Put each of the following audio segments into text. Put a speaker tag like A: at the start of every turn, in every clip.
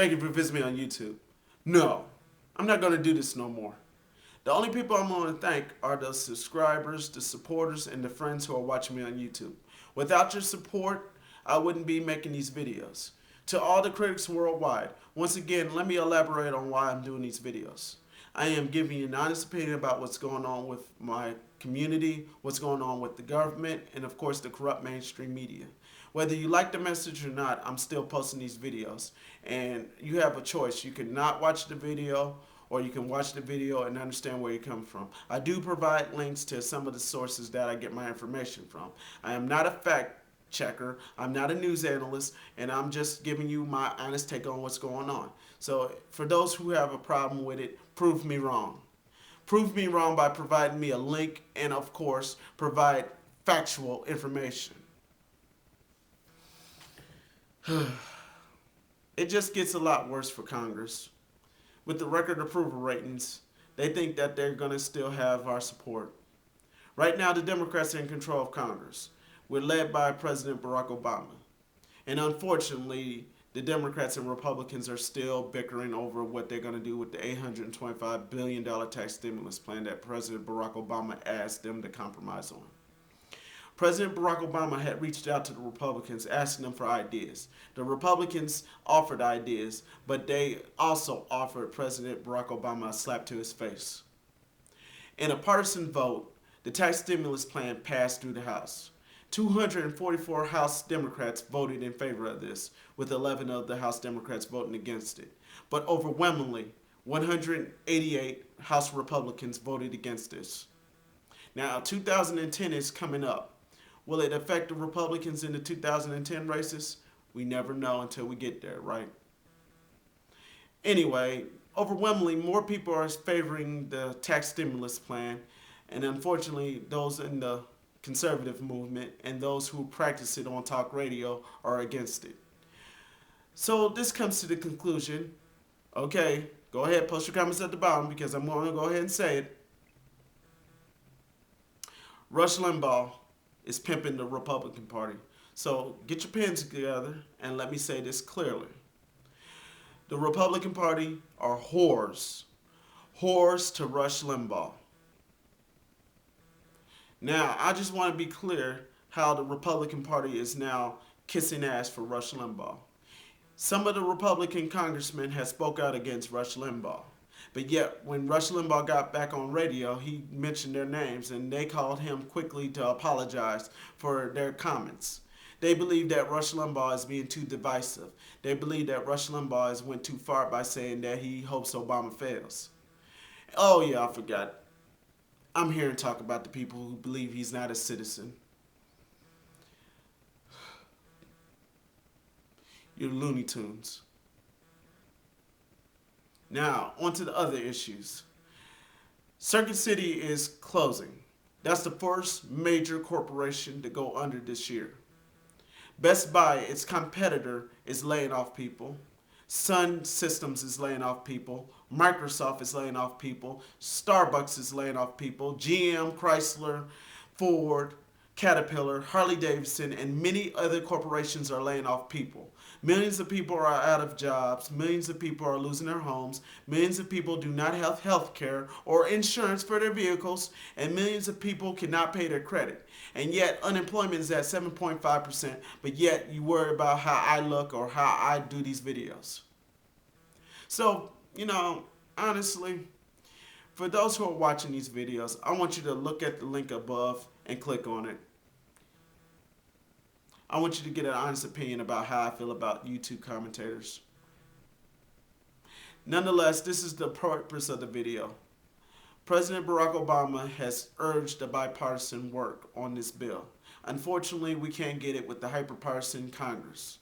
A: Thank you for visiting me on YouTube. No, I'm not going to do this no more. The only people I'm going to thank are the subscribers, the supporters, and the friends who are watching me on YouTube. Without your support, I wouldn't be making these videos. To all the critics worldwide, once again, let me elaborate on why I'm doing these videos. I am giving you an honest opinion about what's going on with my community, what's going on with the government, and of course the corrupt mainstream media. Whether you like the message or not, I'm still posting these videos. And you have a choice. You can not watch the video, or you can watch the video and understand where you come from. I do provide links to some of the sources that I get my information from. I am not a fact checker, I'm not a news analyst, and I'm just giving you my honest take on what's going on. So for those who have a problem with it, prove me wrong. Prove me wrong by providing me a link and, of course, provide factual information. It just gets a lot worse for Congress. With the record approval ratings, they think that they're going to still have our support. Right now, the Democrats are in control of Congress. We're led by President Barack Obama. And unfortunately, the Democrats and Republicans are still bickering over what they're going to do with the $825 billion tax stimulus plan that President Barack Obama asked them to compromise on. President Barack Obama had reached out to the Republicans asking them for ideas. The Republicans offered ideas, but they also offered President Barack Obama a slap to his face. In a partisan vote, the tax stimulus plan passed through the House. 244 House Democrats voted in favor of this, with 11 of the House Democrats voting against it. But overwhelmingly, 188 House Republicans voted against this. Now, 2010 is coming up. Will it affect the Republicans in the 2010 races? We never know until we get there, right? Anyway, overwhelmingly, more people are favoring the tax stimulus plan, and unfortunately, those in the conservative movement and those who practice it on talk radio are against it. So this comes to the conclusion. Okay, go ahead, post your comments at the bottom because I'm going to go ahead and say it. Rush Limbaugh is pimping the Republican Party. So get your pens together and let me say this clearly. The Republican Party are whores. Whores to Rush Limbaugh. Now, I just want to be clear how the Republican Party is now kissing ass for Rush Limbaugh. Some of the Republican congressmen have spoke out against Rush Limbaugh. But yet, when Rush Limbaugh got back on radio, he mentioned their names, and they called him quickly to apologize for their comments. They believe that Rush Limbaugh is being too divisive. They believe that Rush Limbaugh has went too far by saying that he hopes Obama fails. Oh yeah, I forgot. I'm here to talk about the people who believe he's not a citizen. You're Looney Tunes. Now, on to the other issues. Circuit City is closing. That's the first major corporation to go under this year. Best Buy, its competitor, is laying off people. Sun Systems is laying off people. Microsoft is laying off people. Starbucks is laying off people. GM, Chrysler, Ford, Caterpillar, Harley Davidson, and many other corporations are laying off people. Millions of people are out of jobs. Millions of people are losing their homes. Millions of people do not have health care or insurance for their vehicles. And millions of people cannot pay their credit. And yet unemployment is at 7.5%. But yet you worry about how I look or how I do these videos. So, honestly, for those who are watching these videos, I want you to look at the link above and click on it. I want you to get an honest opinion about how I feel about YouTube commentators. Nonetheless, this is the purpose of the video. President Barack Obama has urged a bipartisan work on this bill. Unfortunately, we can't get it with the Hyper-Partisan Congress.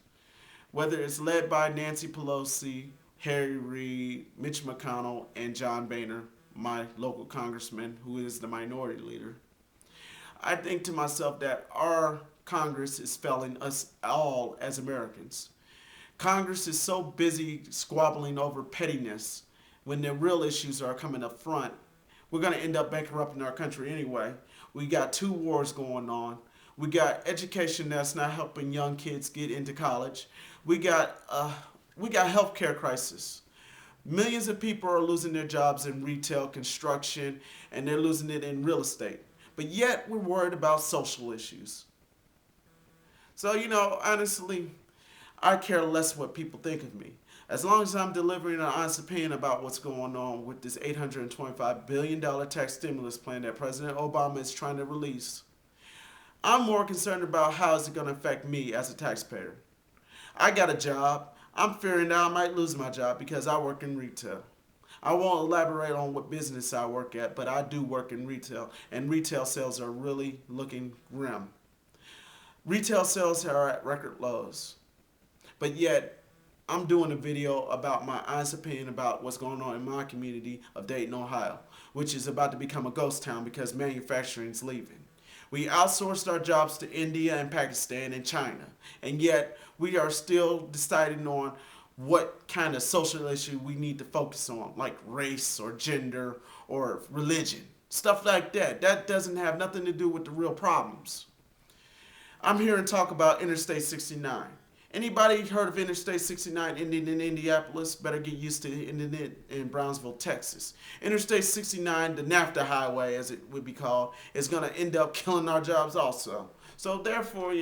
A: Whether it's led by Nancy Pelosi, Harry Reid, Mitch McConnell, and John Boehner, my local congressman who is the minority leader, I think to myself that our Congress is failing us all as Americans. Congress is so busy squabbling over pettiness when the real issues are coming up front. We're going to end up bankrupting our country anyway. We got 2 wars going on. We got education that's not helping young kids get into college. We got We got healthcare crisis. Millions of people are losing their jobs in retail, construction, and they're losing it in real estate. But yet we're worried about social issues. So, honestly, I care less what people think of me. As long as I'm delivering an honest opinion about what's going on with this $825 billion tax stimulus plan that President Obama is trying to release, I'm more concerned about how is it going to affect me as a taxpayer. I got a job. I'm fearing that I might lose my job because I work in retail. I won't elaborate on what business I work at, but I do work in retail, and retail sales are really looking grim. Retail sales are at record lows, but yet I'm doing a video about my honest opinion about what's going on in my community of Dayton, Ohio, which is about to become a ghost town because manufacturing is leaving. We outsourced our jobs to India and Pakistan and China, and yet we are still deciding on what kind of social issue we need to focus on, like race or gender or religion, stuff like that. That doesn't have nothing to do with the real problems. I'm here to talk about Interstate 69. Anybody heard of Interstate 69 ending in Indianapolis? Better get used to it ending in Brownsville, Texas. Interstate 69, the NAFTA highway as it would be called, is going to end up killing our jobs also. So therefore,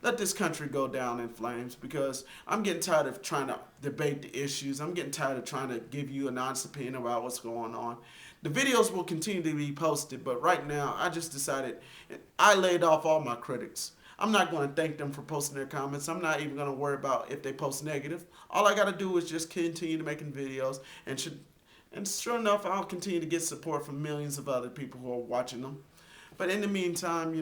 A: let this country go down in flames because I'm getting tired of trying to debate the issues. I'm getting tired of trying to give you an honest opinion about what's going on. The videos will continue to be posted, but right now I just decided I laid off all my critics. I'm not going to thank them for posting their comments. I'm not even going to worry about if they post negative. All I got to do is just continue to making videos, and sure enough, I'll continue to get support from millions of other people who are watching them. But in the meantime,